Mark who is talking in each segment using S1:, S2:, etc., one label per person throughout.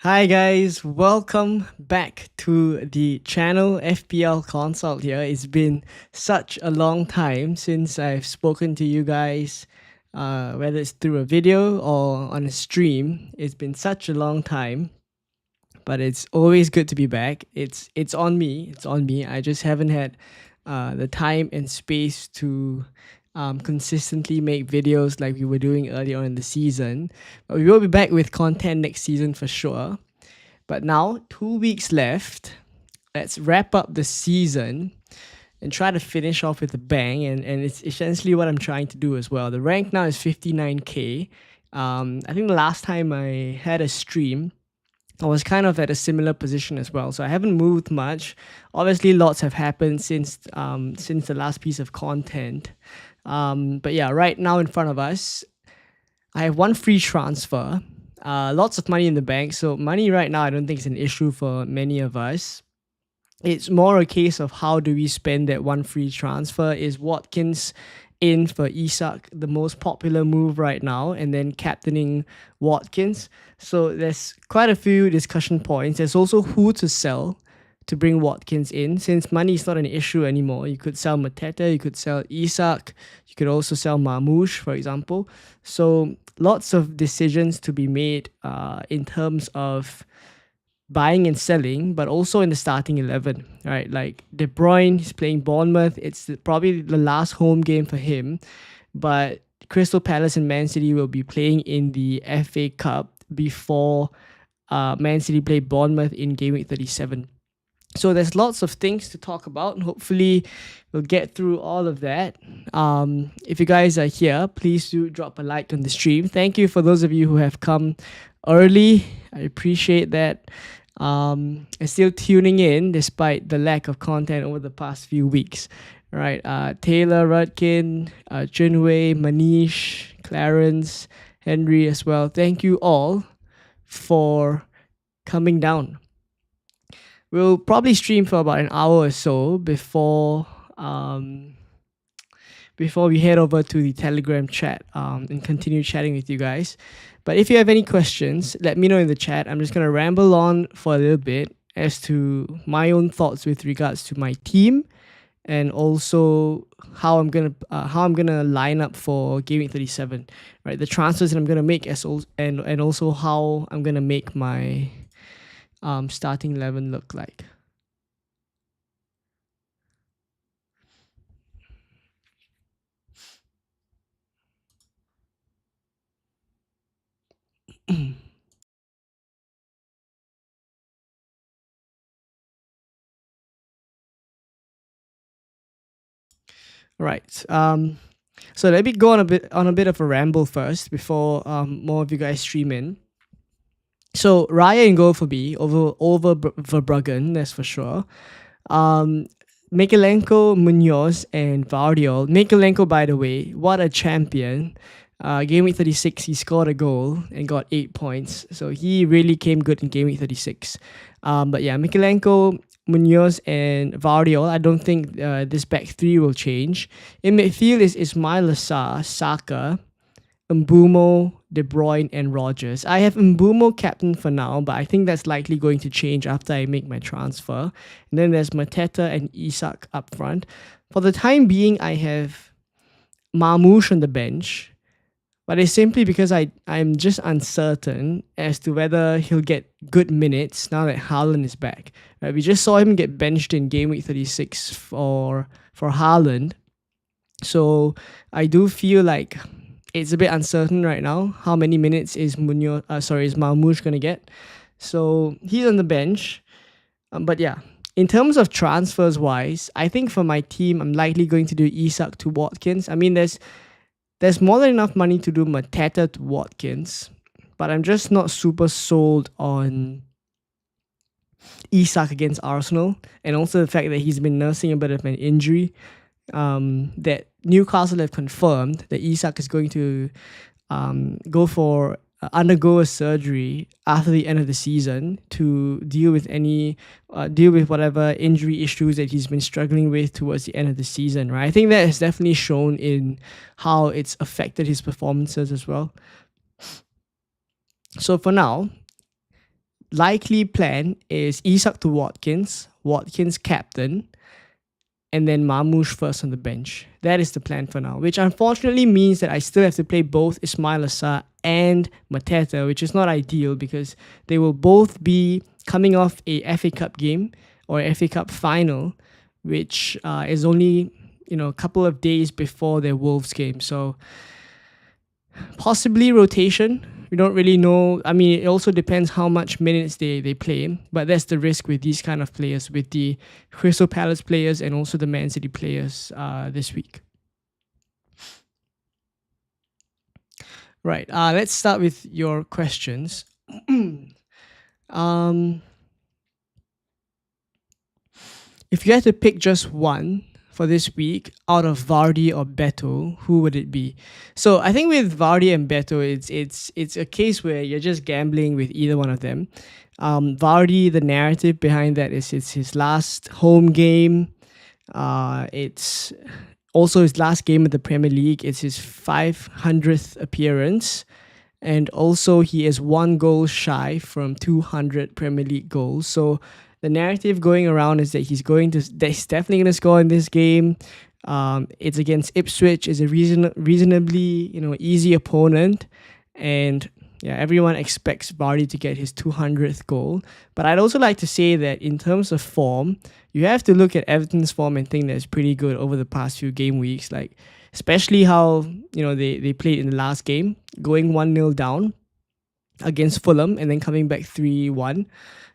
S1: Hi guys, welcome back to the channel FPL Consult here. It's been such a long time since I've spoken to you guys, whether it's through a video or on a stream. It's been such a long time, but it's always good to be back. It's on me. It's on me. I just haven't had the time and space to consistently make videos like we were doing earlier on in the season. But we will be back with content next season for sure. But now, 2 weeks left. Let's wrap up the season and try to finish off with a bang. And it's essentially what I'm trying to do as well. The rank now is 59k. I think the last time I had a stream, I was kind of at a similar position as well. So I haven't moved much. Obviously, lots have happened since the last piece of content. But yeah, right now in front of us, I have one free transfer. Lots of money in the bank. So money right now, I don't think is an issue for many of us. It's more a case of how do we spend that one free transfer. Is Watkins in for Isak the most popular move right now, and then captaining Watkins? So there's quite a few discussion points. There's also who to sell to bring Watkins in, since money is not an issue anymore. You could sell Mateta, you could sell Isak, you could also sell Marmoush, for example. So lots of decisions to be made in terms of buying and selling, but also in the starting 11, right? Like De Bruyne, he's playing Bournemouth. It's probably the last home game for him, but Crystal Palace and Man City will be playing in the FA Cup before Man City play Bournemouth in game week 37. So there's lots of things to talk about, and hopefully we'll get through all of that. If you guys are here, please do drop a like on the stream. Thank you for those of you who have come early. I appreciate that. And still tuning in despite the lack of content over the past few weeks. Right, Taylor, Rudkin, Junwei, Manish, Clarence, Henry as well. Thank you all for coming down. We'll probably stream for about an hour or so before we head over to the Telegram chat and continue chatting with you guys. But if you have any questions, let me know in the chat. I'm just gonna ramble on for a little bit as to my own thoughts with regards to my team, and also how I'm gonna line up for game week 37. Right, the transfers that I'm gonna make, and also how I'm gonna make my starting 11 look like. Right. So let me go on a bit of a ramble first before more of you guys stream in. So Raya and goal for B over Verbruggen, that's for sure. Mikalenko, Munoz, and Vardiol. Mikalenko, by the way, what a champion. Game week 36, he scored a goal and got 8 points. So he really came good in game week 36. But yeah, Mikalenko, Munoz, and Vardiol. I don't think this back three will change. In midfield is Ismail Assar, Saka, Mbumo, De Bruyne, and Rogers. I have Mbumo captain for now, but I think that's likely going to change after I make my transfer. And then there's Mateta and Isak up front. For the time being, I have Marmoush on the bench, but it's simply because I'm just uncertain as to whether he'll get good minutes now that Haaland is back. Right, we just saw him get benched in game week 36 for Haaland. So I do feel like it's a bit uncertain right now how many minutes is Marmoush gonna get. So he's on the bench. But yeah, in terms of transfers wise, I think for my team, I'm likely going to do Isak to Watkins. I mean, there's more than enough money to do Mateta to Watkins, but I'm just not super sold on Isak against Arsenal, and also the fact that he's been nursing a bit of an injury. That Newcastle have confirmed that Isak is going to undergo a surgery after the end of the season to deal with whatever injury issues that he's been struggling with towards the end of the season, right? I think that has definitely shown in how it's affected his performances as well. So for now, likely plan is Isak to Watkins, Watkins captain, and then Marmoush first on the bench. That is the plan for now, which unfortunately means that I still have to play both Ismail Assar and Mateta, which is not ideal because they will both be coming off a FA Cup game or FA Cup final, which is only a couple of days before their Wolves game. So possibly rotation. We don't really know. I mean, it also depends how much minutes they play, but that's the risk with these kind of players, with the Crystal Palace players and also the Man City players this week. Right. Let's start with your questions. If you had to pick just one for this week out of Vardy or Beto, who would it be? So I think with Vardy and Beto, it's a case where you're just gambling with either one of them. Vardy, the narrative behind that is it's his last home game. It's also his last game at the Premier League. It's his 500th appearance. And also he is 1 goal shy from 200 Premier League goals. So the narrative going around is that he's definitely going to score in this game. It's against Ipswich. It's a reasonably easy opponent, and yeah, everyone expects Vardy to get his 200th goal. But I'd also like to say that in terms of form, you have to look at Everton's form and think that it's pretty good over the past few game weeks. Like especially how they played in the last game, going 1-0 down against Fulham and then coming back 3-1.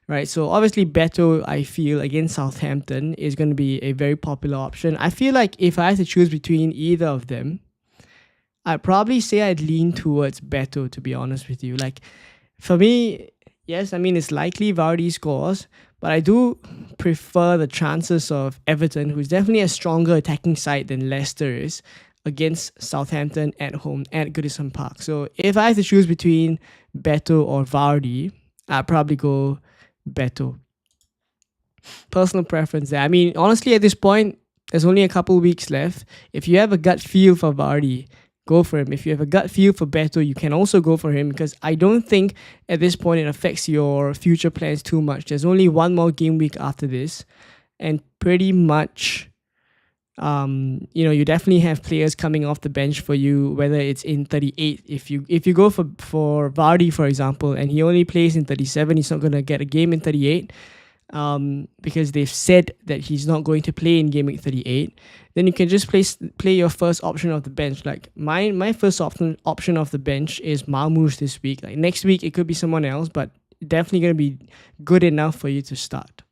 S1: Right, so obviously Beto, I feel, against Southampton is going to be a very popular option. I feel like if I had to choose between either of them, I'd probably say I'd lean towards Beto, to be honest with you. Like, for me, yes, I mean, it's likely Vardy scores, but I do prefer the chances of Everton, who's definitely a stronger attacking side than Leicester is, against Southampton at home at Goodison Park. So if I had to choose between Beto or Vardy, I'd probably go Beto. Personal preference there. I mean, honestly, at this point, there's only a couple weeks left. If you have a gut feel for Vardy, go for him. If you have a gut feel for Beto, you can also go for him, because I don't think at this point it affects your future plans too much. There's only one more game week after this, and pretty much you definitely have players coming off the bench for you, whether it's in 38. If you go for Vardy, for example, and he only plays in 37, he's not going to get a game in 38, because they've said that he's not going to play in game week 38. Then you can just play your first option of the bench. Like my first option of the bench is Marmoush this week. Like next week it could be someone else, but definitely going to be good enough for you to start.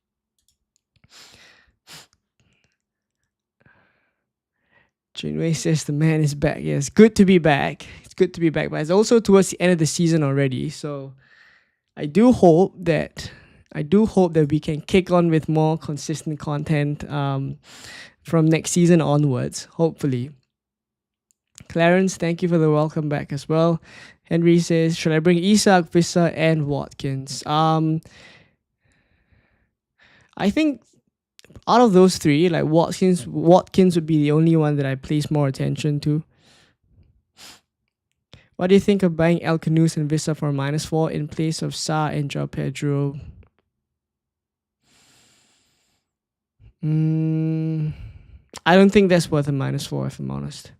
S1: Jinwei says the man is back. Yeah, it's good to be back. It's good to be back, but it's also towards the end of the season already. So I do hope that we can kick on with more consistent content from next season onwards, hopefully. Clarence, thank you for the welcome back as well. Henry says, should I bring Isak, Vissa, and Watkins? I think out of those three, like Watkins would be the only one that I place more attention to. What do you think of buying El Canus and Vista for -4 in place of Sa and João Pedro? I don't think that's worth a -4, if I'm honest.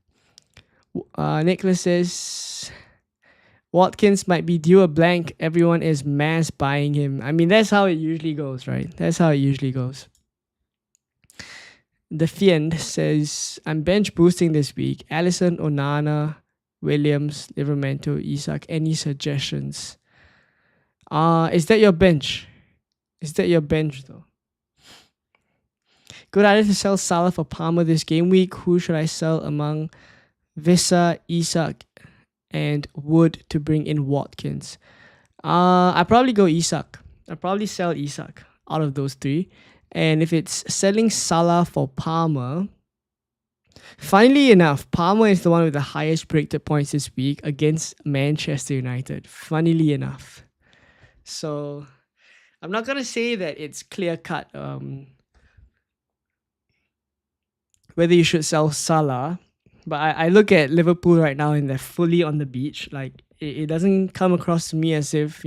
S1: Nicholas says Watkins might be due a blank. Everyone is mass buying him. I mean, that's how it usually goes, right? That's how it usually goes. The Fiend says, I'm bench boosting this week. Allison, Onana, Williams, Livramento, Isak. Any suggestions? Is that your bench? Is that your bench though? Good idea to sell Salah for Palmer this game week. Who should I sell among Vissa, Isak, and Wood to bring in Watkins? I probably go Isak. I'll probably sell Isak out of those three. And if it's selling Salah for Palmer, funnily enough, Palmer is the one with the highest predicted points this week against Manchester United. Funnily enough. So I'm not going to say that it's clear-cut whether you should sell Salah, But I look at Liverpool right now and they're fully on the beach. Like it doesn't come across to me as if,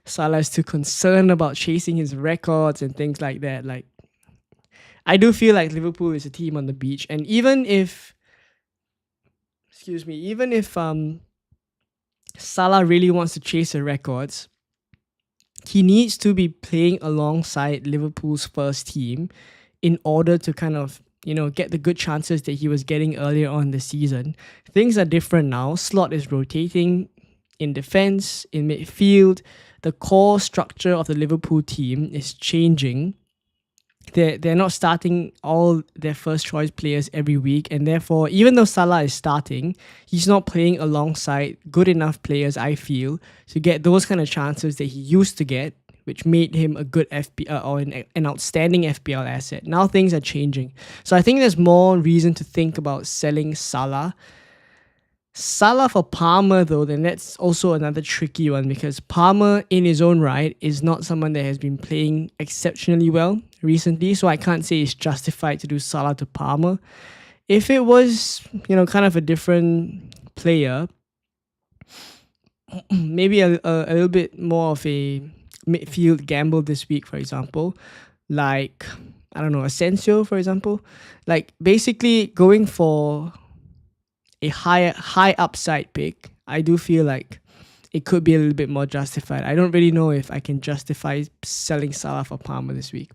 S1: Salah is too concerned about chasing his records and things like that. Like I do feel like Liverpool is a team on the beach. And even if Salah really wants to chase the records, he needs to be playing alongside Liverpool's first team in order to kind of get the good chances that he was getting earlier on the season. Things are different now. Slot is rotating in defense, in midfield. The core structure of the Liverpool team is changing. They're not starting all their first choice players every week, and therefore, even though Salah is starting, he's not playing alongside good enough players, I feel, to get those kind of chances that he used to get, which made him a good FPL or an outstanding FPL asset. Now things are changing. So I think there's more reason to think about selling Salah. Salah for Palmer, though, then that's also another tricky one, because Palmer in his own right is not someone that has been playing exceptionally well recently, so I can't say it's justified to do Salah to Palmer. If it was, kind of a different player, maybe a little bit more of a midfield gamble this week, for example, like, I don't know, Asensio, for example, like basically going for a high upside pick, I do feel like it could be a little bit more justified. I don't really know if I can justify selling Salah for Palmer this week.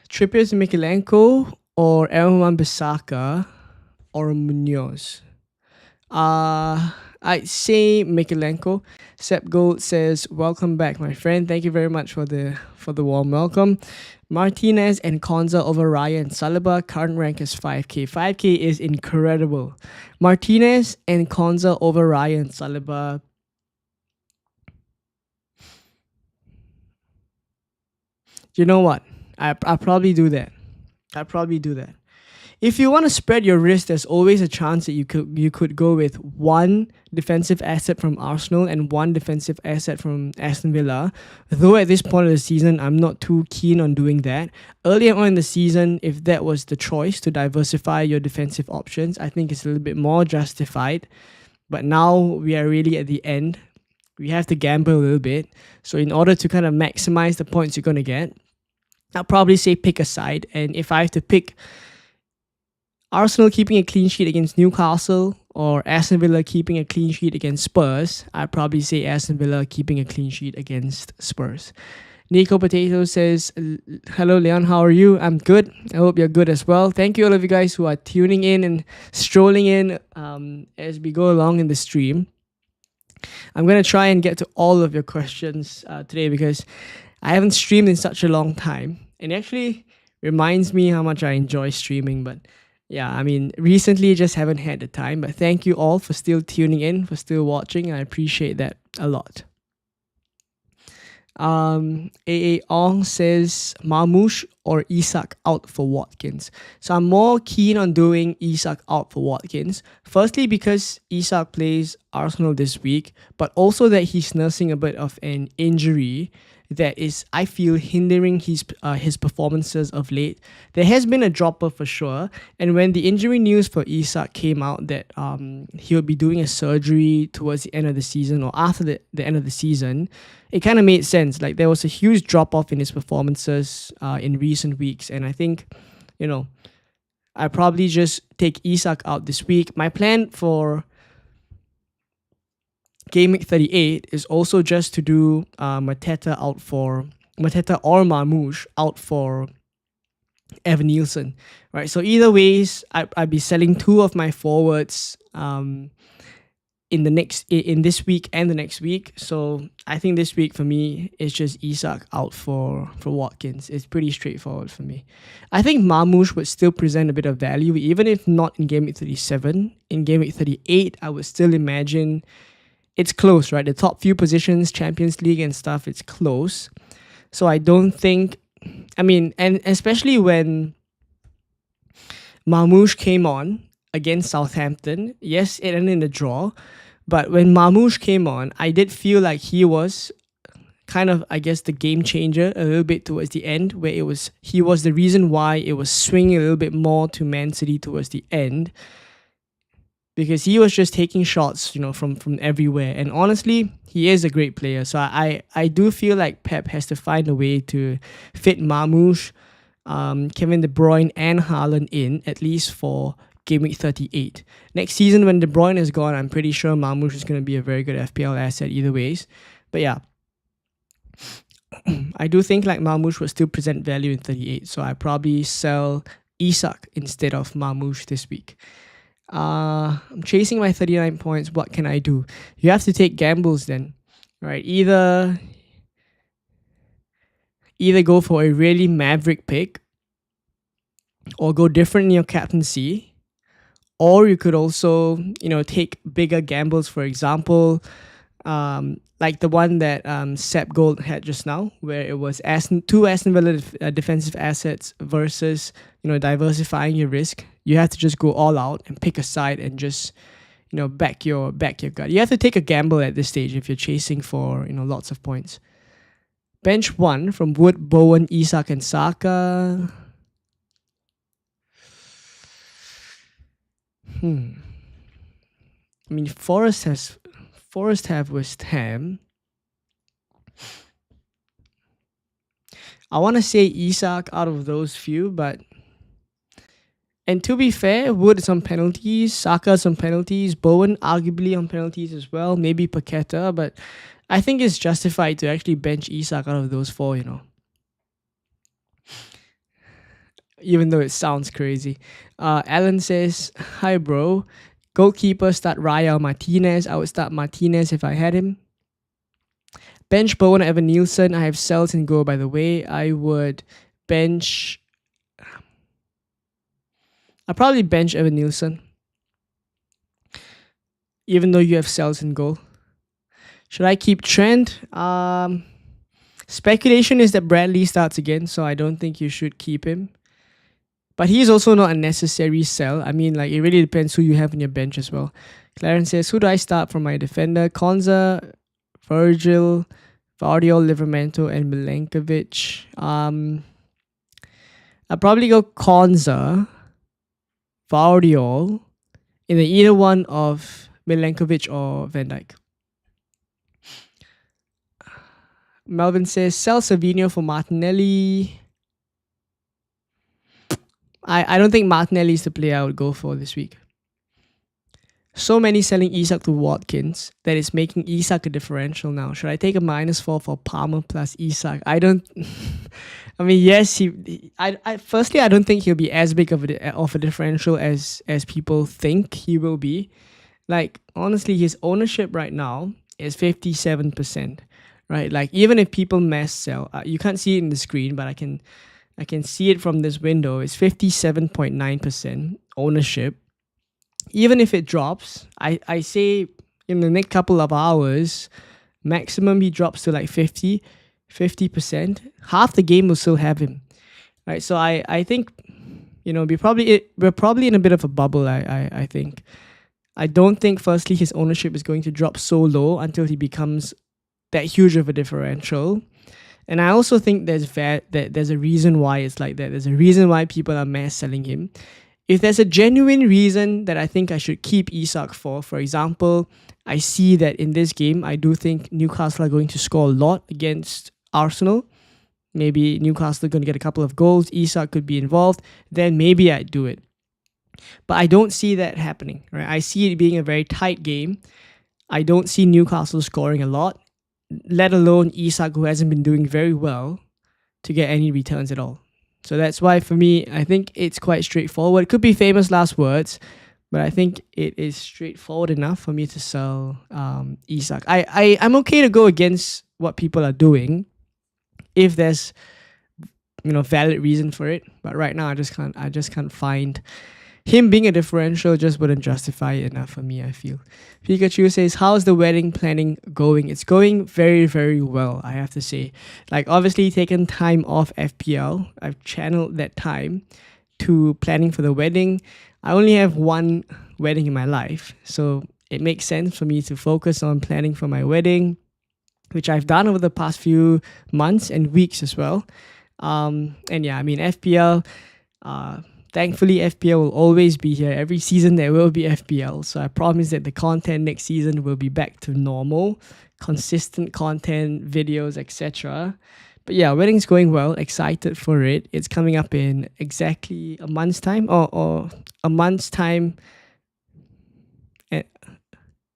S1: Trippier to Mikalenko or Aaron Wan-Bissaka or Munoz? I'd say Mikalenko. Sep Gold says, "Welcome back, my friend. Thank you very much for the warm welcome." Martinez and Konza over Raya and Saliba. Current rank is 5k. 5k is incredible. Martinez and Konza over Raya and Saliba. You know what? I'll probably do that. If you want to spread your risk, there's always a chance that you could go with one defensive asset from Arsenal and one defensive asset from Aston Villa. Though at this point of the season, I'm not too keen on doing that. Earlier on in the season, if that was the choice to diversify your defensive options, I think it's a little bit more justified. But now we are really at the end. We have to gamble a little bit. So in order to kind of maximize the points you're going to get, I'll probably say pick a side. And if I have to pick Arsenal keeping a clean sheet against Newcastle or Aston Villa keeping a clean sheet against Spurs, I'd probably say Aston Villa keeping a clean sheet against Spurs. Nico Potato says, "Hello Leon, how are you? I'm good. I hope you're good as well. Thank you all of you guys who are tuning in and strolling in as we go along in the stream. I'm going to try and get to all of your questions today because I haven't streamed in such a long time. And it actually reminds me how much I enjoy streaming, but yeah, I mean, recently just haven't had the time, but thank you all for still tuning in, for still watching. I appreciate that a lot. AA Ong says Marmoush or Isak out for Watkins. So I'm more keen on doing Isak out for Watkins. Firstly, because Isak plays Arsenal this week, but also that he's nursing a bit of an injury that is, I feel, hindering his performances of late. There has been a dropper for sure, and when the injury news for Isak came out that he would be doing a surgery towards the end of the season or after the end of the season, it kind of made sense. Like there was a huge drop off in his performances in recent weeks, and I think, I probably just take Isak out this week. My plan for Game Week 38 is also just to do Mateta or Marmoush out for Evan Nielsen, right? So either ways, I'd be selling two of my forwards in this week and the next week. So I think this week for me is just Isak out for Watkins. It's pretty straightforward for me. I think Marmoush would still present a bit of value, even if not in Game Week 37. In Game Week 38, I would still imagine it's close, right? The top few positions, Champions League and stuff, it's close. So I don't think, and especially when Marmoush came on against Southampton, yes, it ended in a draw, but when Marmoush came on, I did feel like he was kind of, I guess, the game changer a little bit towards the end, where he was the reason why it was swinging a little bit more to Man City towards the end, because he was just taking shots, from everywhere. And honestly, he is a great player. So I do feel like Pep has to find a way to fit Marmoush, Kevin De Bruyne, and Haaland in, at least for game week 38. Next season, when De Bruyne is gone, I'm pretty sure Marmoush is going to be a very good FPL asset either ways. But yeah, I do think like Marmoush will still present value in 38. So I probably sell Isak instead of Marmoush this week. I'm chasing my 39 points. What can I do? You have to take gambles then, right? Either go for a really maverick pick, or go different in your captaincy, or you could also, take bigger gambles. For example, like the one that Sep Gold had just now, where it was two Aston Villa defensive assets versus, diversifying your risk. You have to just go all out and pick a side and just, back your gut. You have to take a gamble at this stage if you're chasing for, lots of points. Bench 1 from Wood, Bowen, Isak, and Saka. I mean, Forest have West Ham. I want to say Isak out of those few, and to be fair, Wood is on penalties, Saka is on penalties, Bowen arguably on penalties as well, maybe Paqueta, but I think it's justified to actually bench Isak out of those 4, Even though it sounds crazy. Alan says, hi bro, goalkeeper start Raya Martinez. I would start Martinez if I had him. Bench Bowen, Evan Nielsen. I have Cells in goal, by the way. I would bench... I'll probably bench Evan Nielsen, even though you have Cells in goal. Should I keep Trent? Speculation is that Bradley starts again, so I don't think you should keep him. But he's also not a necessary sell. I mean, like, it really depends who you have on your bench as well. Clarence says, who do I start for my defender? Konza, Virgil, Vardiol, Livramento, and Milenkovic. I'll probably go Konza, Vardiol, in either one of Milenkovic or Van Dijk. Melvin says, sell Savinho for Martinelli. I don't think Martinelli is the player I would go for this week. So many selling Isak to Watkins that it's making Isak a differential now. Should I take a -4 for Palmer plus Isak? I don't... I mean, yes, firstly, I don't think he'll be as big of a differential as people think he will be. Like, honestly, his ownership right now is 57%, right? Like, even if people mass sell, you can't see it in the screen, but I can see it from this window. It's 57.9% ownership. Even if it drops, I say in the next couple of hours, maximum he drops to like 50%. Half the game will still have him, right? So I think, we're probably in a bit of a bubble. I think. I don't think, firstly, his ownership is going to drop so low until he becomes that huge of a differential. And I also think there's a reason why it's like that. There's a reason why people are mass selling him. If there's a genuine reason that I think I should keep Isak for example, I see that in this game, I do think Newcastle are going to score a lot against Arsenal. Maybe Newcastle are going to get a couple of goals. Isak could be involved. Then maybe I'd do it. But I don't see that happening. Right? I see it being a very tight game. I don't see Newcastle scoring a lot, let alone Isak, who hasn't been doing very well, to get any returns at all. So that's why, for me, I think it's quite straightforward. It could be famous last words, but I think it is straightforward enough for me to sell Isak. I'm okay to go against what people are doing if there's valid reason for it. But right now, I just can't find. Him being a differential just wouldn't justify it enough for me, I feel. Pikachu says, how's the wedding planning going? It's going very, very well, I have to say. Like, obviously, taken time off FPL. I've channeled that time to planning for the wedding. I only have one wedding in my life, so it makes sense for me to focus on planning for my wedding. which I've done over the past few months and weeks as well. And yeah, I mean, FPL, thankfully, FPL will always be here. Every season there will be FPL. So I promise that the content next season will be back to normal, consistent content, videos, etc. But yeah, wedding's going well. Excited for it. It's coming up in exactly a month's time, or a month's time.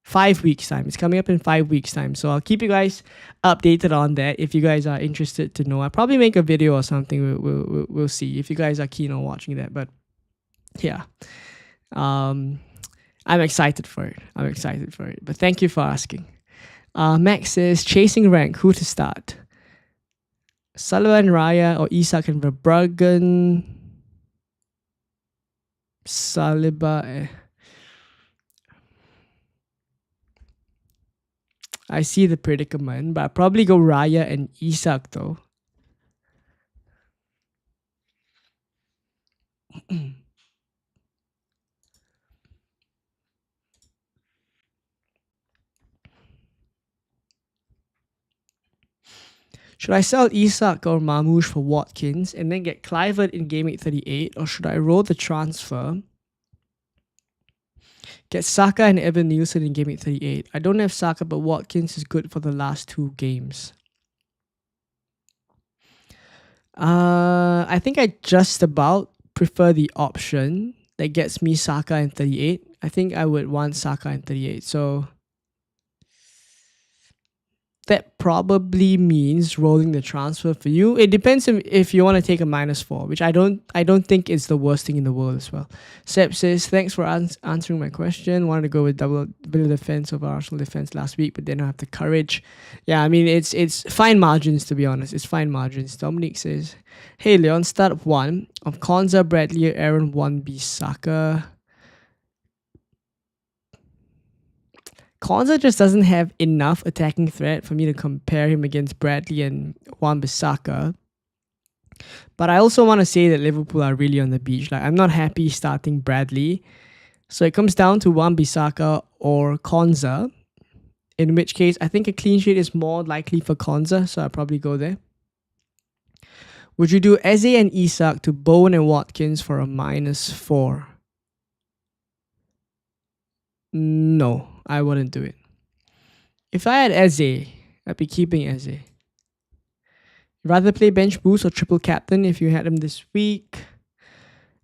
S1: 5 weeks time. It's coming up in 5 weeks time. So I'll keep you guys updated on that if you guys are interested to know. I'll probably make a video or something. We'll see if you guys are keen on watching that. But yeah, I'm excited for it. I'm excited for it. But thank you for asking. Max says, chasing rank, who to start? Sullivan, Raya, or Isak and Verbruggen? Saliba. I see the predicament, but I'd probably go Raya and Isak though. Should I sell Isak or Mamouche for Watkins and then get Clivert in Game Week 38, or should I roll the transfer, get Saka and Evan Nielsen in Game Week 38? I don't have Saka, but Watkins is good for the last 2 games. I think I just about prefer the option that gets me Saka in 38. I think I would want Saka in 38. So that probably means rolling the transfer for you. It depends if you want to take a -4, which I don't think is the worst thing in the world as well. Seb says, thanks for answering my question. Wanted to go with double bit of defense over Arsenal defense last week, but didn't have the courage. Yeah, I mean, it's fine margins, to be honest. It's fine margins. Dominic says, hey Leon, start 1 of Konza, Bradley, Aaron, 1B Saka. Konza just doesn't have enough attacking threat for me to compare him against Bradley and Wan-Bissaka. But I also want to say that Liverpool are really on the beach. Like, I'm not happy starting Bradley. So it comes down to Wan-Bissaka or Konza, in which case I think a clean sheet is more likely for Konza, so I'll probably go there. Would you do Eze and Isak to Bowen and Watkins for a -4? No, I wouldn't do it. If I had Eze, I'd be keeping Eze. Rather play bench boost or triple captain if you had him this week.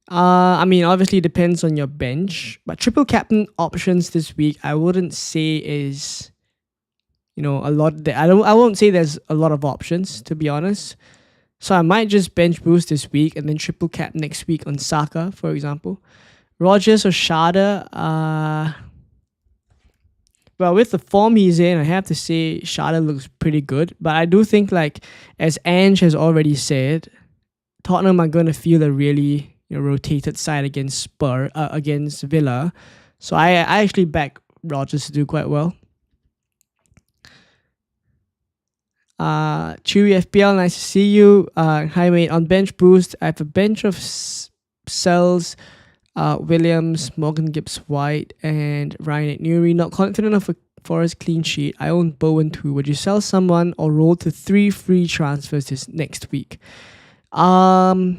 S1: I mean, obviously it depends on your bench, but triple captain options this week, I wouldn't say is, a lot. I won't say there's a lot of options, to be honest. So I might just bench boost this week and then triple cap next week on Saka, for example. Rogers or Schade, well, with the form he's in, I have to say Schade looks pretty good. But I do think, like, as Ange has already said, Tottenham are going to feel a really rotated side against against Villa. So I actually back Rogers to do quite well. Chewy FPL, nice to see you. Hi mate, on bench boost, I have a bench of cells. Williams, Morgan Gibbs-White, and Ryan Newry. Not confident of a Forest clean sheet. I own Bowen too. Would you sell someone or roll to 3 free transfers this next week? I'll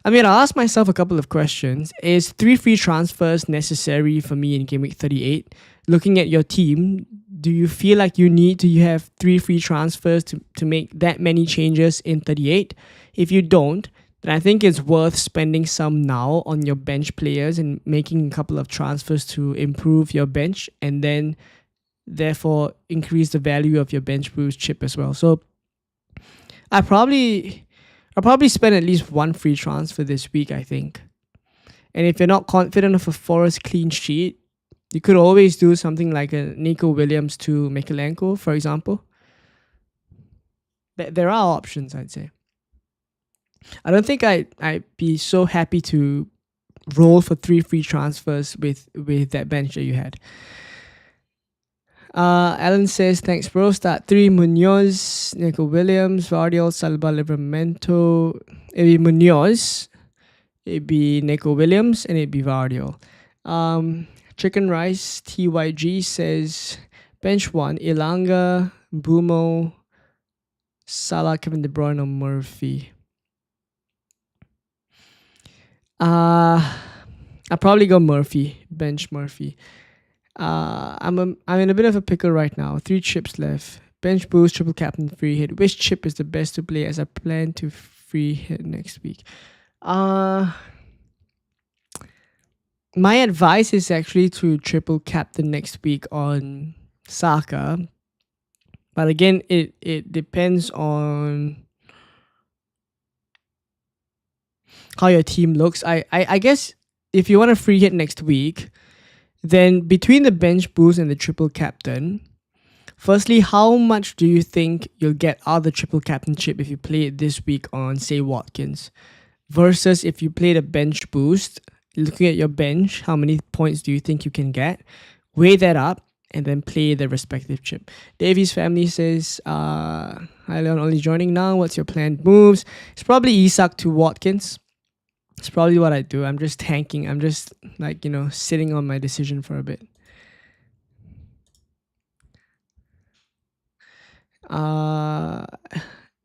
S1: ask myself a couple of questions. Is 3 free transfers necessary for me in Game Week 38? Looking at your team, do you feel like you need to have 3 free transfers to make that many changes in 38? If you don't, then I think it's worth spending some now on your bench players and making a couple of transfers to improve your bench and then therefore increase the value of your bench boost chip as well. So I'll probably spend at least 1 free transfer this week, I think. And if you're not confident of a Forest clean sheet, you could always do something like a Nico Williams to Mikalenko, for example. There are options, I'd say. I don't think I'd be so happy to roll for 3 free transfers with that bench that you had. Alan says, thanks bro. Start 3, Munoz, Nico Williams, Vardiol, Salba, Livramento. It'd be Munoz, it'd be Nico Williams, and it'd be Vardiol. Chicken Rice TYG says, bench 1, Ilanga, Bumo, Salah, Kevin De Bruyne, or Murphy. I'll probably go Murphy, bench Murphy. I'm in a bit of a pickle right now. 3 chips left. Bench boost, triple captain, free hit. Which chip is the best to play as I plan to free hit next week? My advice is actually to triple captain next week on Saka. But again, it depends on how your team looks. I guess if you want to free hit next week, then between the bench boost and the triple captain, firstly, how much do you think you'll get out of the triple captainship if you play it this week on, say, Watkins? Versus if you play the bench boost, looking at your bench, how many points do you think you can get? Weigh that up and then play the respective chip. Davies family says, hi Leon, only joining now. What's your planned moves? It's probably Isak to Watkins. It's probably what I do. I'm just tanking. I'm just sitting on my decision for a bit.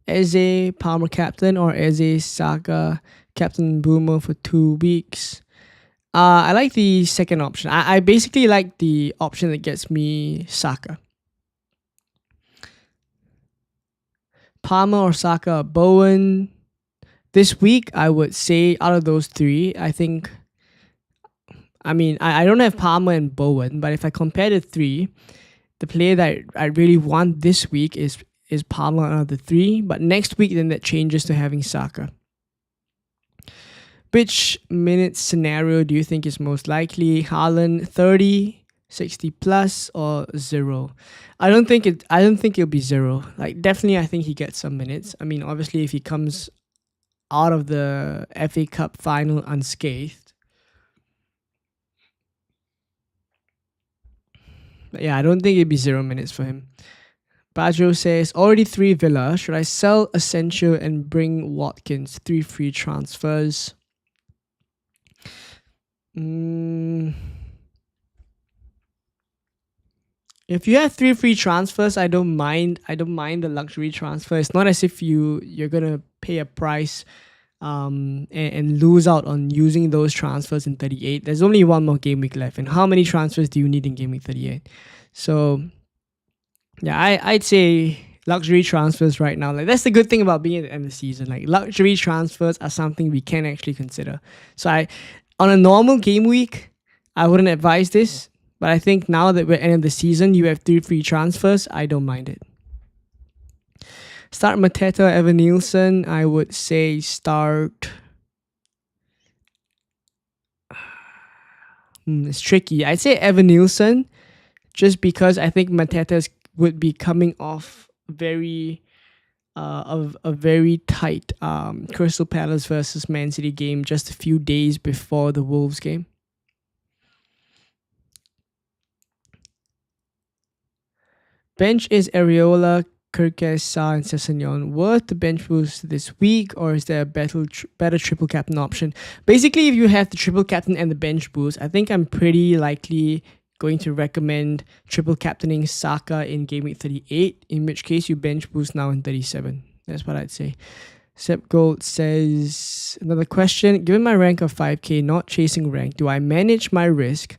S1: Eze Palmer captain or Eze Saka captain Boomer for 2 weeks. I like the second option. I basically like the option that gets me Saka. Palmer or Saka or Bowen. This week, I would say out of those 3, I think. I don't have Palmer and Bowen, but if I compare the 3, the player that I really want this week is Palmer out of the 3. But next week, then that changes to having Saka. Which minute scenario do you think is most likely? Haaland 30, 60 plus, or 0? I don't think it'll be 0. Definitely, I think he gets some minutes. Obviously, if he comes out of the FA Cup final unscathed. But yeah, I don't think it'd be 0 minutes for him. Bajo says, already 3 Villa. Should I sell Asensio and bring Watkins? 3 free transfers. If you have 3 free transfers, I don't mind the luxury transfer. It's not as if you're gonna pay a price and lose out on using those transfers in 38. There's only 1 more game week left, and how many transfers do you need in game week 38? So yeah, I'd say luxury transfers right now. That's the good thing about being at the end of the season. Luxury transfers are something we can actually consider. So on a normal game week, I wouldn't advise this. But I think now that we're at the end of the season, you have 3 free transfers. I don't mind it. Start Mateta, Evan Nielsen. I would say start. It's tricky. I'd say Evan Nielsen, just because I think Mateta would be coming off a very tight Crystal Palace versus Man City game just a few days before the Wolves game. Bench is Areola, Kirkes, Sa, and Sessegnon. Worth the bench boost this week, or is there a better triple captain option? Basically, if you have the triple captain and the bench boost, I think I'm pretty likely going to recommend triple captaining Saka in game week 38, in which case you bench boost now in 37. That's what I'd say. Sep Gold says, another question. Given my rank of 5k, not chasing rank, do I manage my risk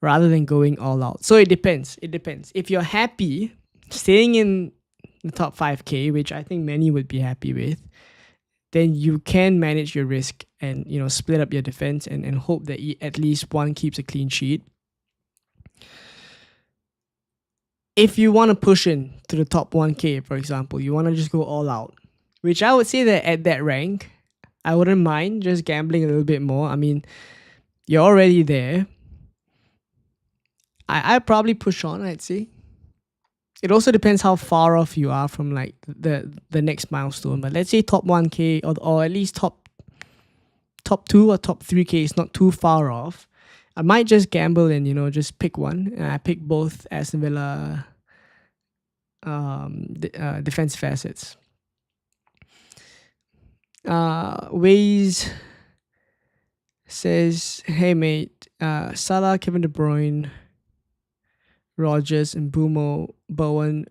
S1: rather than going all out? So it depends. If you're happy staying in the top 5k, which I think many would be happy with, then you can manage your risk and split up your defense and hope that at least one keeps a clean sheet. If you want to push in to the top 1k, for example, you want to just go all out, which I would say that at that rank, I wouldn't mind just gambling a little bit more. You're already there. I'd probably push on, I'd say. It also depends how far off you are from the next milestone. But let's say top 1k or at least top 2 or top 3k is not too far off. I might just gamble and just pick one. And I pick both Aston Villa defensive assets. Waze says, hey mate, Salah, Kevin De Bruyne, Rogers and Bumo, Bowen,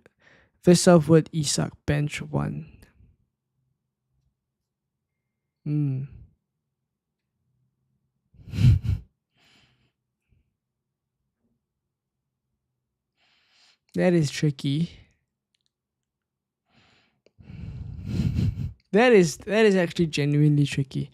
S1: Visserwood, Isak, bench 1. Hmm. That is tricky. That is actually genuinely tricky.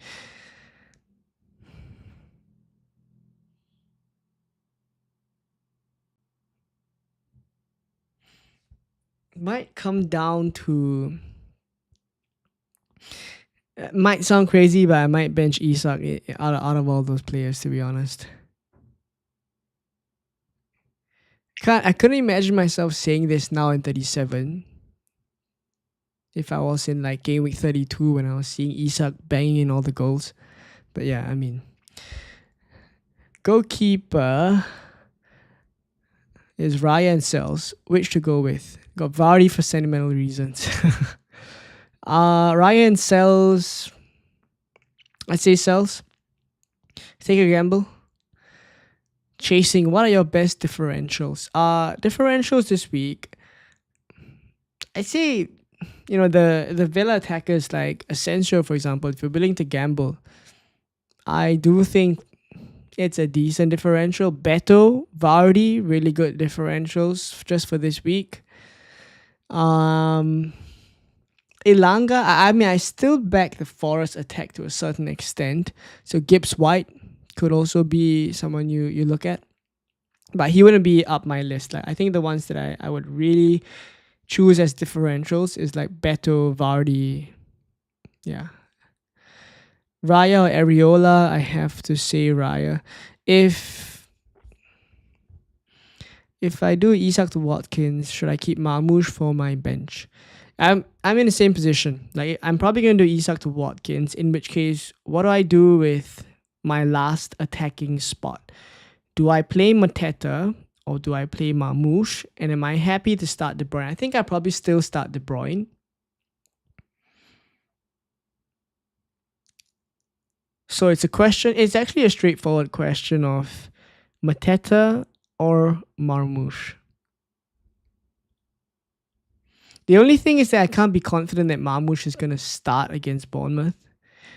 S1: Might come down to. It might sound crazy, but I might bench Isak out of all those players, to be honest. I couldn't imagine myself saying this now in 37. If I was in like game week 32 when I was seeing Isak banging in all the goals. But yeah, I mean, goalkeeper is Raya and Sells. Which to go with? Got Vardy for sentimental reasons. Raya and Sells. I'd say Sells. Take a gamble. Chasing, what are your best differentials? Differentials this week. I'd say, the Villa attackers like Asensio, for example, if you're willing to gamble, I do think it's a decent differential. Beto, Vardy, really good differentials just for this week. Ilanga, I mean, I still back the Forest attack to a certain extent. So Gibbs White could also be someone you look at. But he wouldn't be up my list. Like I think the ones that I would really choose as differentials is like Beto, Vardy. Yeah. Raya or Areola, I have to say Raya. If I do Isak to Watkins, should I keep Marmoush for my bench? I'm in the same position. Like I'm probably gonna do Isak to Watkins, in which case, what do I do with my last attacking spot? Do I play Mateta or do I play Marmoush? And am I happy to start De Bruyne? I think I probably still start De Bruyne. So it's actually a straightforward question of Mateta or Marmoush. The only thing is that I can't be confident that Marmoush is going to start against Bournemouth.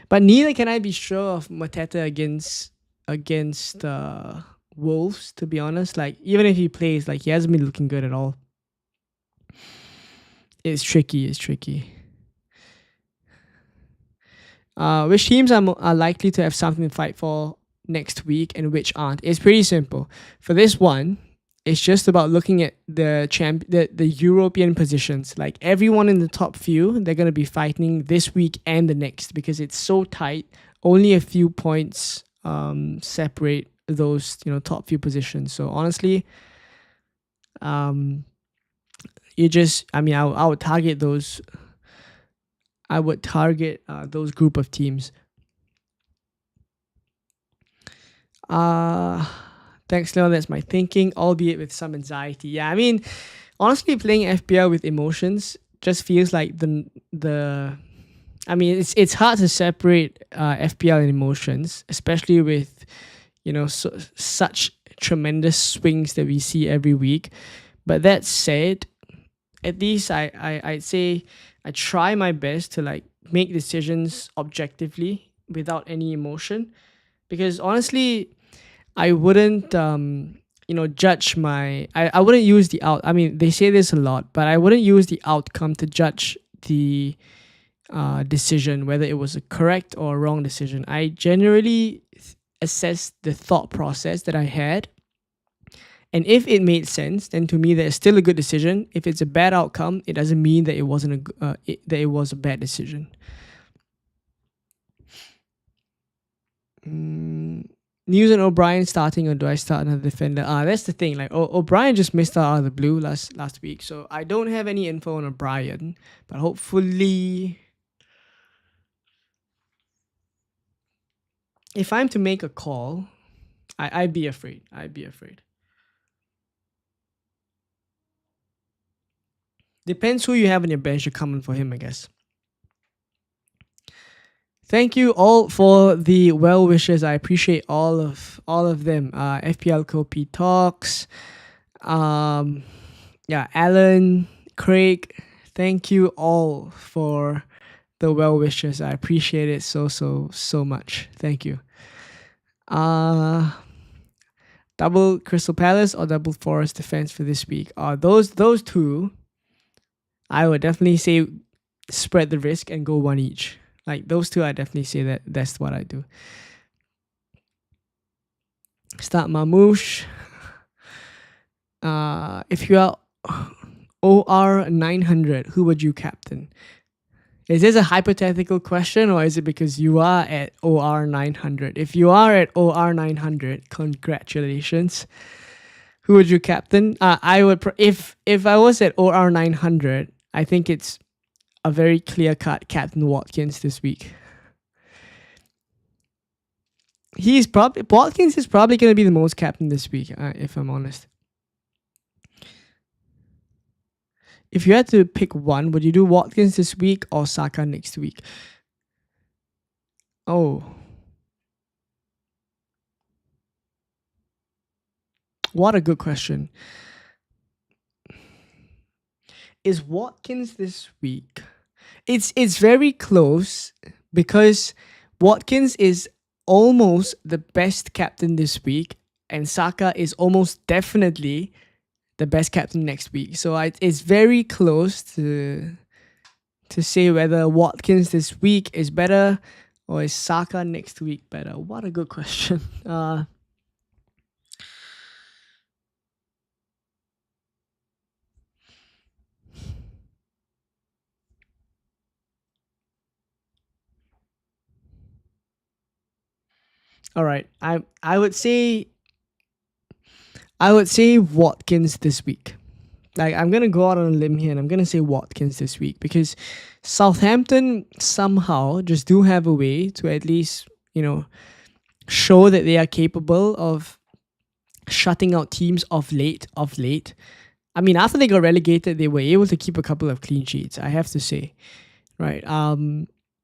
S1: But neither can I be sure of Mateta against Wolves, to be honest. Like, even if he plays, like, he hasn't been looking good at all. It's tricky. Which teams are likely to have something to fight for next week and which aren't? It's pretty simple. For this one, it's just about looking at the European positions. Like everyone in the top few, they're going to be fighting this week and the next because it's so tight. Only a few points separate those top few positions. So honestly, I would target those. I would target those group of teams. Thanks, Leon. That's my thinking, albeit with some anxiety. Yeah, I mean, honestly, playing FPL with emotions just feels like the. I mean, it's hard to separate FPL and emotions, especially with such tremendous swings that we see every week. But that said, at least I'd say I try my best to like make decisions objectively without any emotion, because honestly, I wouldn't judge I wouldn't use the out. I mean, they say this a lot, but I wouldn't use the outcome to judge the decision, whether it was a correct or a wrong decision. I generally assess the thought process that I had, and if it made sense, then to me that is still a good decision. If it's a bad outcome, it doesn't mean that it wasn't that it was a bad decision. News on O'Brien starting, or do I start another defender? That's the thing. Like O'Brien just missed out of the blue last week, so I don't have any info on O'Brien. But hopefully, if I'm to make a call, I'd be afraid. Depends who you have on your bench to come in for him, I guess. Thank you all for the well wishes. I appreciate all of them. FPL Copy Talks, Um, yeah, Alan, Craig, thank you all for the well wishes. I appreciate it so much. Thank you. Uh double Crystal Palace or double Forest defense for this week. Those two, I would definitely say spread the risk and go one each. Like those two, I definitely say that's what I do. Start Mamouche. If you are OR 900, who would you captain? Is this a hypothetical question or is it because you are at OR 900? If you are at OR 900, congratulations. Who would you captain? I would if I was at OR 900, I think it's a very clear cut Captain Watkins this week. Watkins is probably going to be the most captain this week, if I'm honest. If you had to pick one, would you do Watkins this week or Saka next week? Oh. What a good question. Is Watkins this week? It's very close because Watkins is almost the best captain this week and Saka is almost definitely the best captain next week. So it's very close to say whether Watkins this week is better or is Saka next week better. What a good question. All right. I would say Watkins this week. Like I'm gonna go out on a limb here and I'm gonna say Watkins this week because Southampton somehow just do have a way to at least, show that they are capable of shutting out teams of late. I mean, after they got relegated, they were able to keep a couple of clean sheets, I have to say. Right.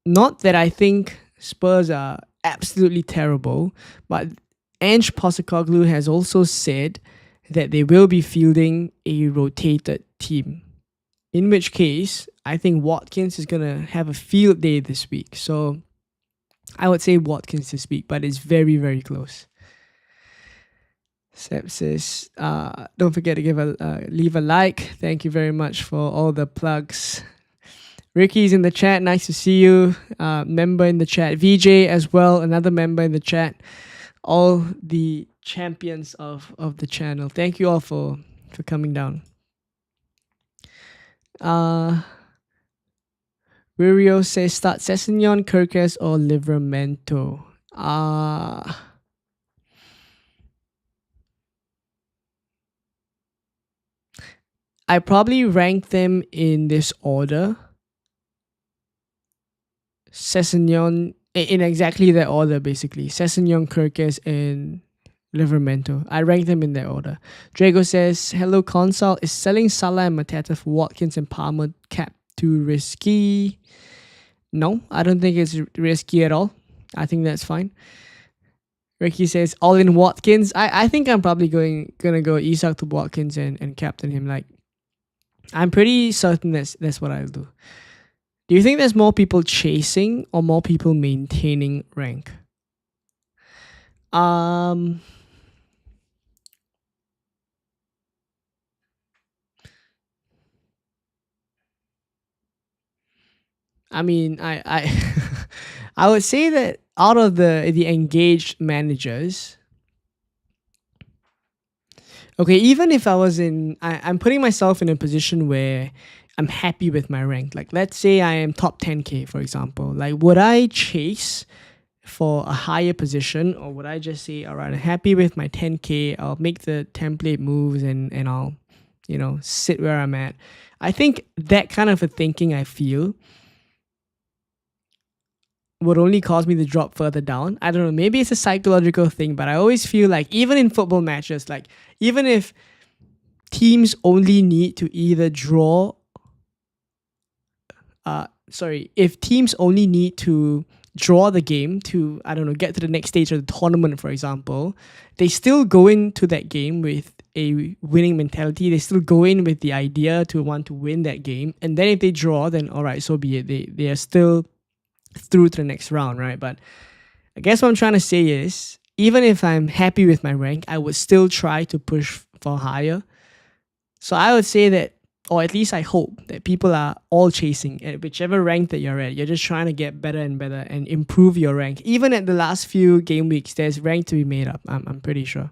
S1: Not that I think Spurs are absolutely terrible, but Ange Postecoglou has also said that they will be fielding a rotated team. In which case, I think Watkins is going to have a field day this week. So I would say Watkins this week, but it's very, very close. Seb says, don't forget to leave a like. Thank you very much for all the plugs. Ricky's in the chat. Nice to see you. Member in the chat. VJ as well. Another member in the chat. All the champions of the channel. Thank you all for coming down. Ririo says start Sessegnon, Kirkes, or Livramento. I probably rank them in this order. Sessegnon, in exactly that order, basically. Sessegnon, Kirkes, and Livramento. I rank them in that order. Drago says, hello consult. Is selling Salah and Mateta for Watkins and Palmer cap too risky? No, I don't think it's risky at all. I think that's fine. Ricky says, all in Watkins. I think I'm probably gonna go Isak to Watkins and captain him. Like, I'm pretty certain that's what I'll do. Do you think there's more people chasing or more people maintaining rank? I mean, I I would say that out of the engaged managers, okay, even if I was I'm putting myself in a position where I'm happy with my rank. Like, let's say I am top 10k, for example. Like, would I chase for a higher position, or would I just say, all right, I'm happy with my 10k. I'll make the template moves and I'll, sit where I'm at. I think that kind of a thinking, I feel, would only cause me to drop further down. I don't know, maybe it's a psychological thing, but I always feel like even in football matches, like even if teams only need to either draw if teams only need to draw the game to, I don't know, get to the next stage of the tournament, for example, they still go into that game with a winning mentality. They still go in with the idea to want to win that game. And then if they draw, then all right, so be it. They are still through to the next round, right? But I guess what I'm trying to say is, even if I'm happy with my rank, I would still try to push for higher. So I would say that, or at least I hope, that people are all chasing at whichever rank that you're at. You're just trying to get better and better and improve your rank. Even at the last few game weeks, there's rank to be made up. I'm pretty sure.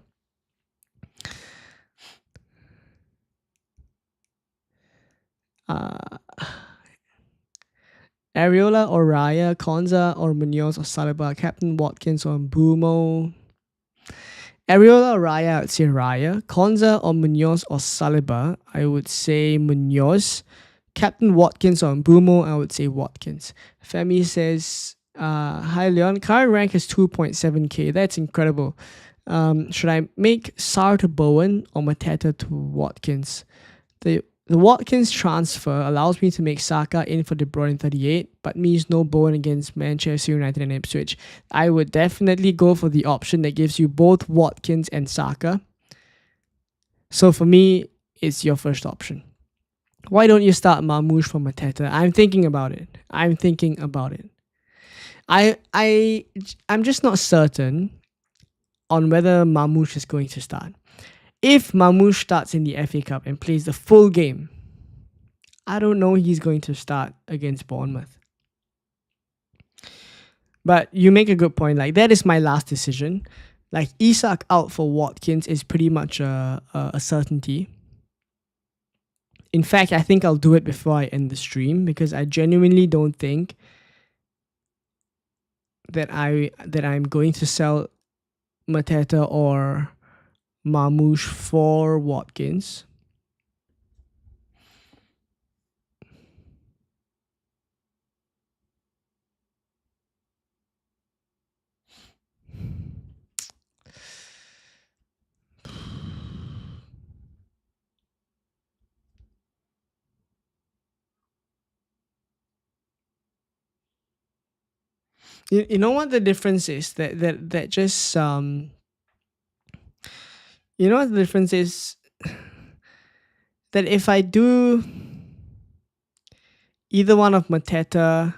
S1: Areola or Raya, Konza or Munoz or Saliba, Captain Watkins or Mbumo. Areola or Raya, I would say Raya. Konza or Munoz or Saliba, I would say Munoz. Captain Watkins or Mbumo, I would say Watkins. Femi says, hi Leon, current rank is 2.7k. That's incredible. Should I make Sar to Bowen or Mateta to Watkins? The Watkins transfer allows me to make Saka in for De Bruyne in 38, but means no Bowen against Manchester United and Ipswich. I would definitely go for the option that gives you both Watkins and Saka. So for me, it's your first option. Why don't you start Marmoush for Mateta? I'm thinking about it. I'm just not certain on whether Marmoush is going to start. If Marmoush starts in the FA Cup and plays the full game, I don't know he's going to start against Bournemouth. But you make a good point. Like, that is my last decision. Like, Isak out for Watkins is pretty much a certainty. In fact, I think I'll do it before I end the stream, because I genuinely don't think that I'm going to sell Mateta or Marmoush for Watkins. You know what the difference is? That just you know what the difference is? That if I do either one of Mateta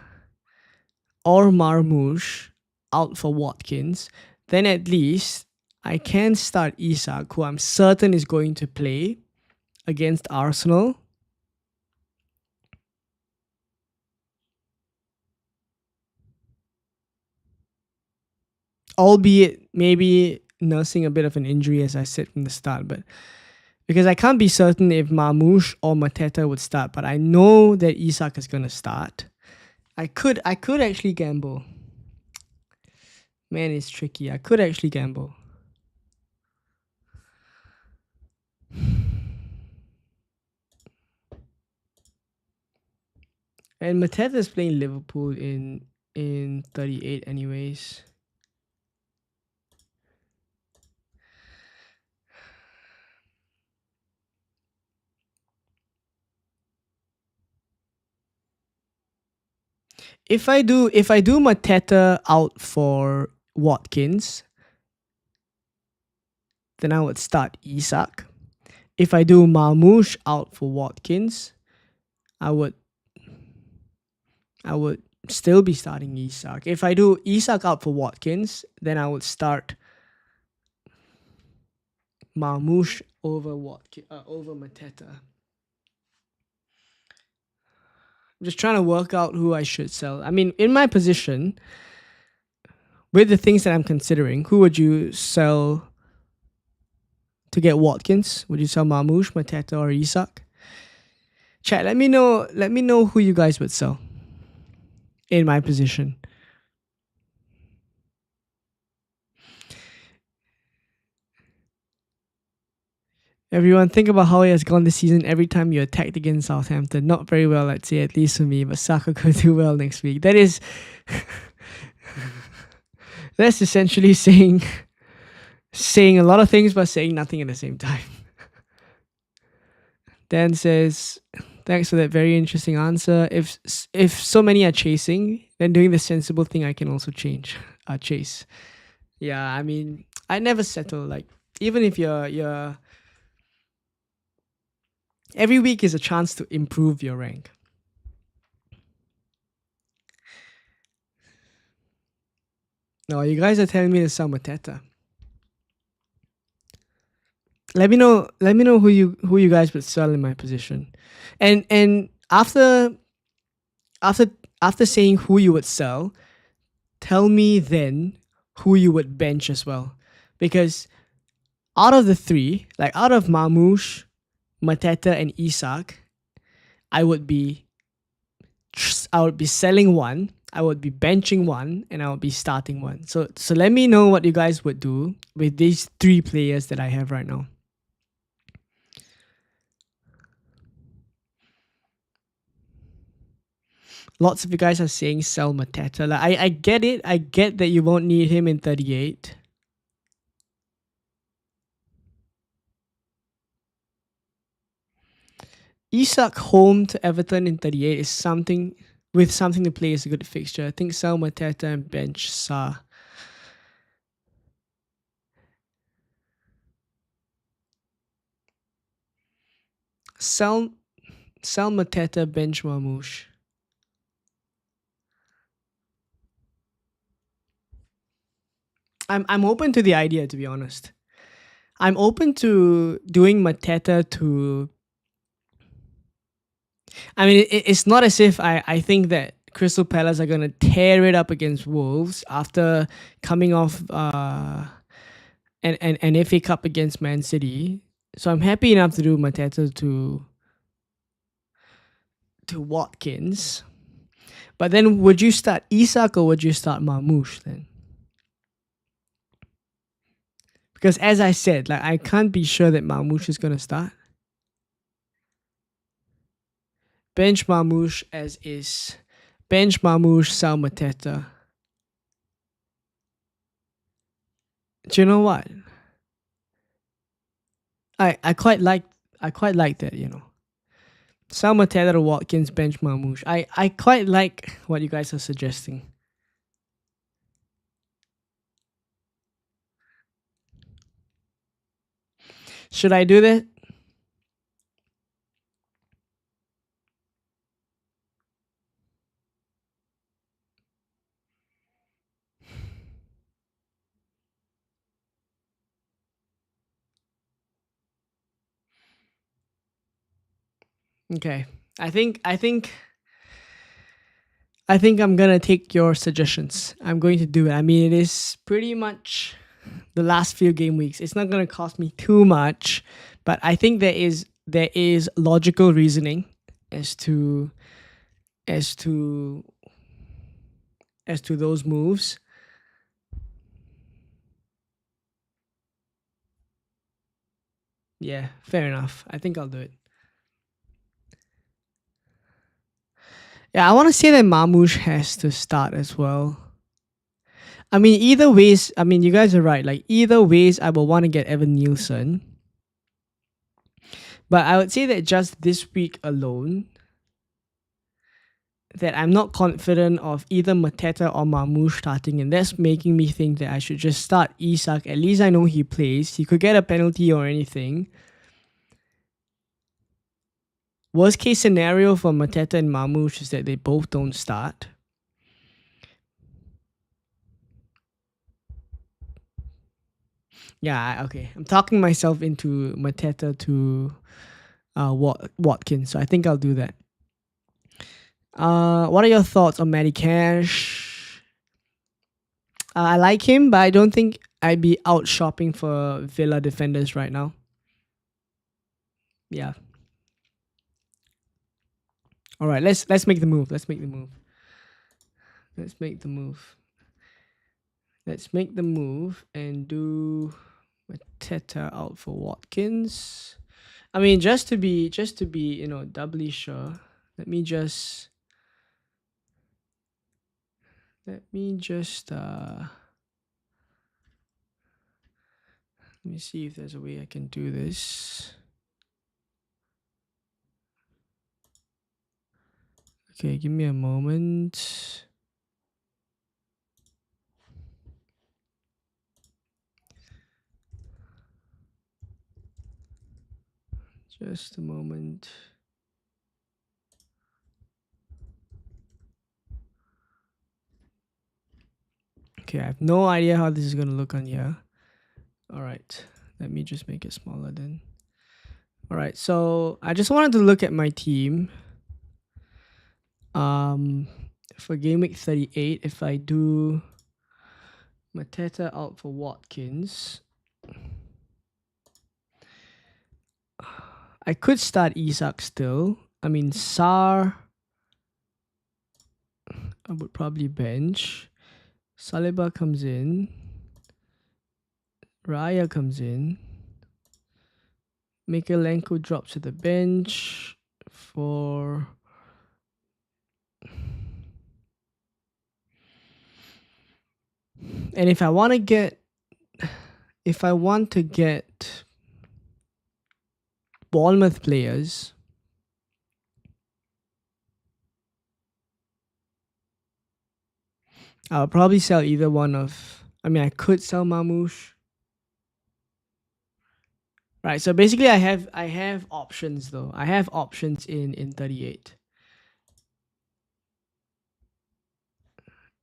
S1: or Marmoush out for Watkins, then at least I can start Isak, who I'm certain is going to play against Arsenal. Albeit maybe nursing a bit of an injury, as I said from the start, but because I can't be certain if Marmoush or Mateta would start, but I know that Isak is going to start. I could actually gamble. Man, it's tricky. I could actually gamble. And Mateta is playing Liverpool in 38 anyways. If I do Mateta out for Watkins, then I would start Isak. If I do Marmoush out for Watkins, I would still be starting Isak. If I do Isak out for Watkins, then I would start Marmoush over Mateta. I'm just trying to work out who I should sell. I mean, in my position, with the things that I'm considering, who would you sell to get Watkins? Would you sell Marmoush, Mateta, or Isak? Chat, let me know who you guys would sell in my position. Everyone, think about how it has gone this season every time you attacked against Southampton. Not very well, I'd say, at least for me, but Saka could do well next week. That is... that's essentially saying a lot of things, but saying nothing at the same time. Dan says, Thanks for that very interesting answer. If so many are chasing, then doing the sensible thing I can also chase. Yeah, I mean, I never settle. Like even if you're every week is a chance to improve your rank. No, you guys are telling me to sell Mateta. Let me know who you guys would sell in my position. And after after saying who you would sell, tell me then who you would bench as well. Because out of the three, like out of Mamouche, Mateta, and Isak, I would be selling one, I would be benching one, and I would be starting one. So let me know what you guys would do with these three players that I have right now. Lots of you guys are saying sell Mateta. Like I get it. I get that you won't need him in 38. Isak home to Everton in 38 is something to play is a good fixture. I think sell Mateta and bench Sa. Sell Mateta, bench Mamouche. I'm open to the idea, to be honest. I'm open to doing Mateta to. I mean, it's not as if I think that Crystal Palace are going to tear it up against Wolves after coming off an FA Cup against Man City. So I'm happy enough to do Mateta to Watkins. But then would you start Isak or would you start Mamouche then? Because as I said, like I can't be sure that Mamouche is going to start. Bench Mamouche as is. Bench Mamouche, sell Mateta. Do you know what? I quite like that, you know. Sell Mateta to Watkins, bench Mamouche. I quite like what you guys are suggesting. Should I do that? Okay. I think I'm gonna take your suggestions. I'm going to do it. I mean, it is pretty much the last few game weeks. It's not gonna cost me too much, but I think there is logical reasoning as to as to those moves. Yeah, fair enough. I think I'll do it. Yeah, I want to say that Mamouche has to start as well. I mean, either ways, I mean, you guys are right. Like, either ways, I will want to get Evan Nielsen. But I would say that just this week alone, that I'm not confident of either Mateta or Mamouche starting, and that's making me think that I should just start Isak. At least I know he plays. He could get a penalty or anything. Worst case scenario for Mateta and Mamouche is that they both don't start. Yeah, okay. I'm talking myself into Mateta to Watkins, so I think I'll do that. What are your thoughts on Matty Cash? I like him, but I don't think I'd be out shopping for Villa defenders right now. Yeah. All right, let's make the move. Let's make the move. Let's make the move. Let's make the move and do Mateta out for Watkins. I mean, just to be doubly sure. Let me just let me see if there's a way I can do this. Okay, give me a moment. Just a moment. Okay, I have no idea how this is going to look on here. All right, let me just make it smaller then. All right, so I just wanted to look at my team. For game week 38, if I do Mateta out for Watkins, I could start Isak still. I mean, Sar, I would probably bench. Saliba comes in. Raya comes in. Mikalenko drops to the bench for... And if I want to get Bournemouth players, I'll probably sell either one of... I mean, I could sell Mamouche. Right, so basically I have options though. I have options in 38.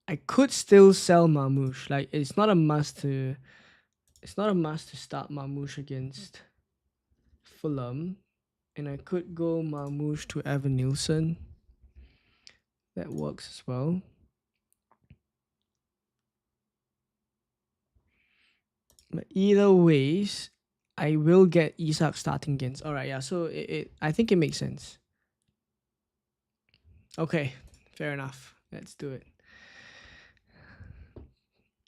S1: I could still sell Mamouche. Like, it's not a must to start Mamouche against Fulham. And I could go Mamouche to Evan Nielsen. That works as well. But either ways, I will get Isak starting against. Alright, yeah, so I think it makes sense. Okay, fair enough. Let's do it.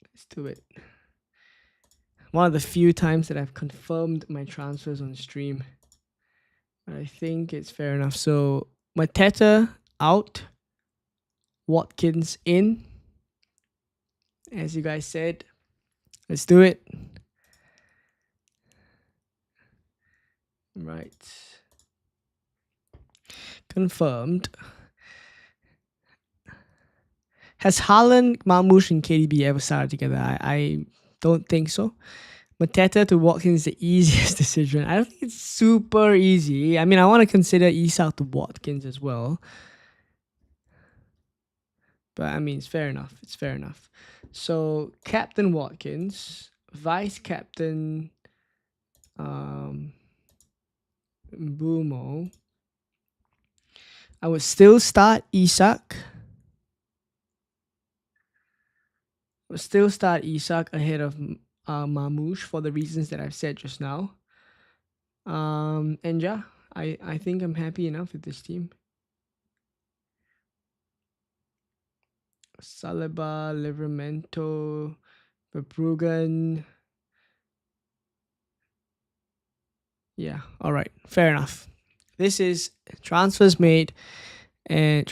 S1: Let's do it. One of the few times that I've confirmed my transfers on stream. I think it's fair enough. So Mateta out, Watkins in. As you guys said, let's do it. Right. Confirmed. Has Haaland, Mamouche, and KDB ever started together? I don't think so. Mateta to Watkins is the easiest decision. I don't think it's super easy. I mean, I want to consider Isak to Watkins as well. But I mean, it's fair enough. It's fair enough. So, Captain Watkins, Vice Captain Bumo. I would still start Isak. Ahead of Mamouche for the reasons that I've said just now. And yeah, I think I'm happy enough with this team. Saliba, Livramento, Verbruggen. Yeah, all right, fair enough. This is transfers made and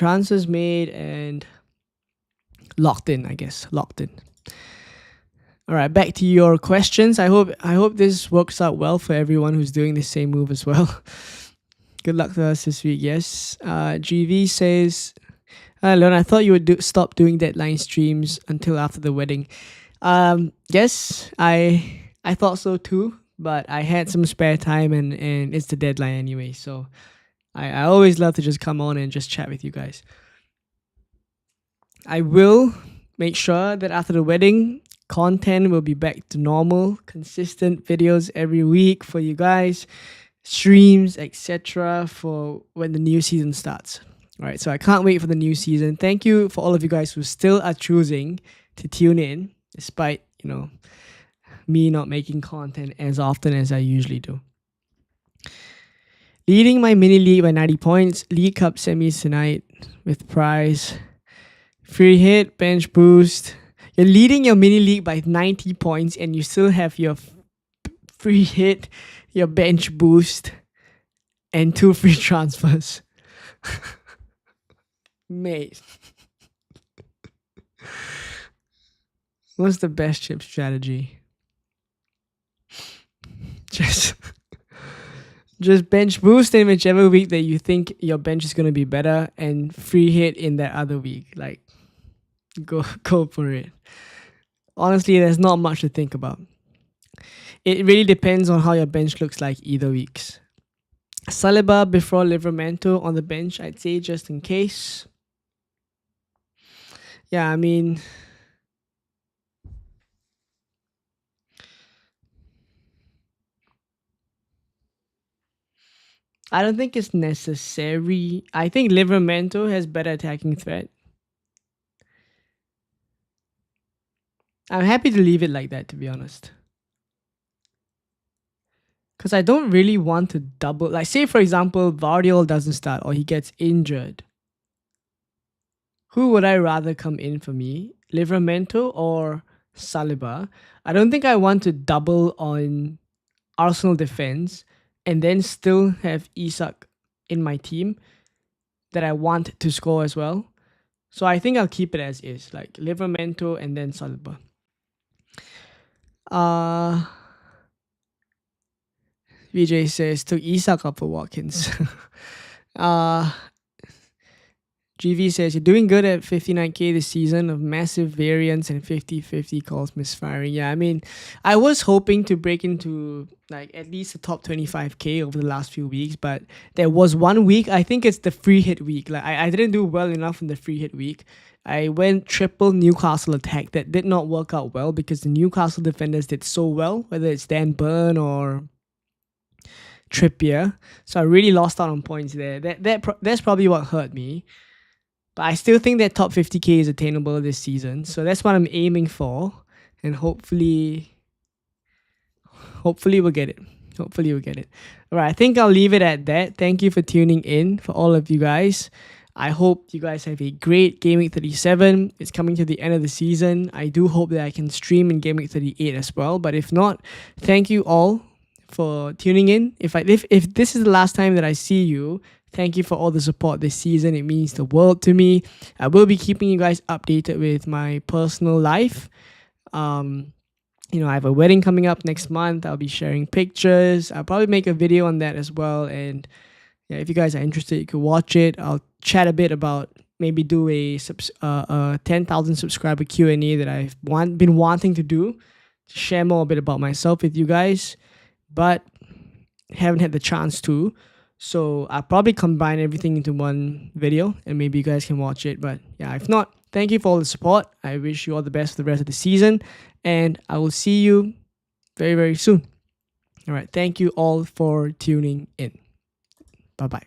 S1: locked in, I guess. Locked in. All right, back to your questions. I hope this works out well for everyone who's doing the same move as well. Good luck to us this week. Yes. GV says, Leon, I thought you would stop doing deadline streams until after the wedding. Yes, I thought so too, but I had some spare time and it's the deadline anyway. So I always love to just come on and just chat with you guys. I will make sure that after the wedding, content will be back to normal, consistent videos every week for you guys, streams, etc. for when the new season starts. All right, so I can't wait for the new season. Thank you for all of you guys who still are choosing to tune in, despite, me not making content as often as I usually do. Leading my mini league by 90 points, League Cup semis tonight with prize, free hit, bench boost. You're leading your mini league by 90 points and you still have your free hit, your bench boost, and 2 free transfers. Mate. What's the best chip strategy? Just bench boost in whichever week that you think your bench is gonna be better, and free hit in that other week. Like, go for it. Honestly, there's not much to think about. It really depends on how your bench looks like either weeks. Saliba before Livramento on the bench, I'd say, just in case. Yeah, I mean, I don't think it's necessary. I think Livramento has better attacking threat. I'm happy to leave it like that, to be honest. Because I don't really want to double. Like, say, for example, Vardiol doesn't start or he gets injured. Who would I rather come in for me? Livramento or Saliba? I don't think I want to double on Arsenal defense and then still have Isak in my team that I want to score as well. So I think I'll keep it as is, like Livramento and then Saliba. VJ says took Isak up for Watkins. GV says you're doing good at 59k this season of massive variance and 50-50 calls misfiring. Yeah, I mean, I was hoping to break into like at least the top 25k over the last few weeks, but there was one week, I think it's the free hit week. Like I didn't do well enough in the free hit week. I went triple Newcastle attack. That did not work out well because the Newcastle defenders did so well, whether it's Dan Burn or Trippier. So I really lost out on points there. That's probably what hurt me. But I still think that top 50k is attainable this season. So that's what I'm aiming for. And hopefully we'll get it. Hopefully we'll get it. All right, I think I'll leave it at that. Thank you for tuning in, for all of you guys. I hope you guys have a great Game Week 37. It's coming to the end of the season. I do hope that I can stream in Game Week 38 as well. But if not, thank you all for tuning in. If this is the last time that I see you, thank you for all the support this season. It means the world to me. I will be keeping you guys updated with my personal life. I have a wedding coming up next month. I'll be sharing pictures. I'll probably make a video on that as well. And yeah, if you guys are interested, you can watch it. I'll chat a bit about maybe do a 10,000 subscriber Q&A that I've been wanting to do, to share more a bit about myself with you guys, but haven't had the chance to. So I'll probably combine everything into one video and maybe you guys can watch it. But yeah, if not, thank you for all the support. I wish you all the best for the rest of the season. And I will see you very, very soon. All right. Thank you all for tuning in. Bye-bye.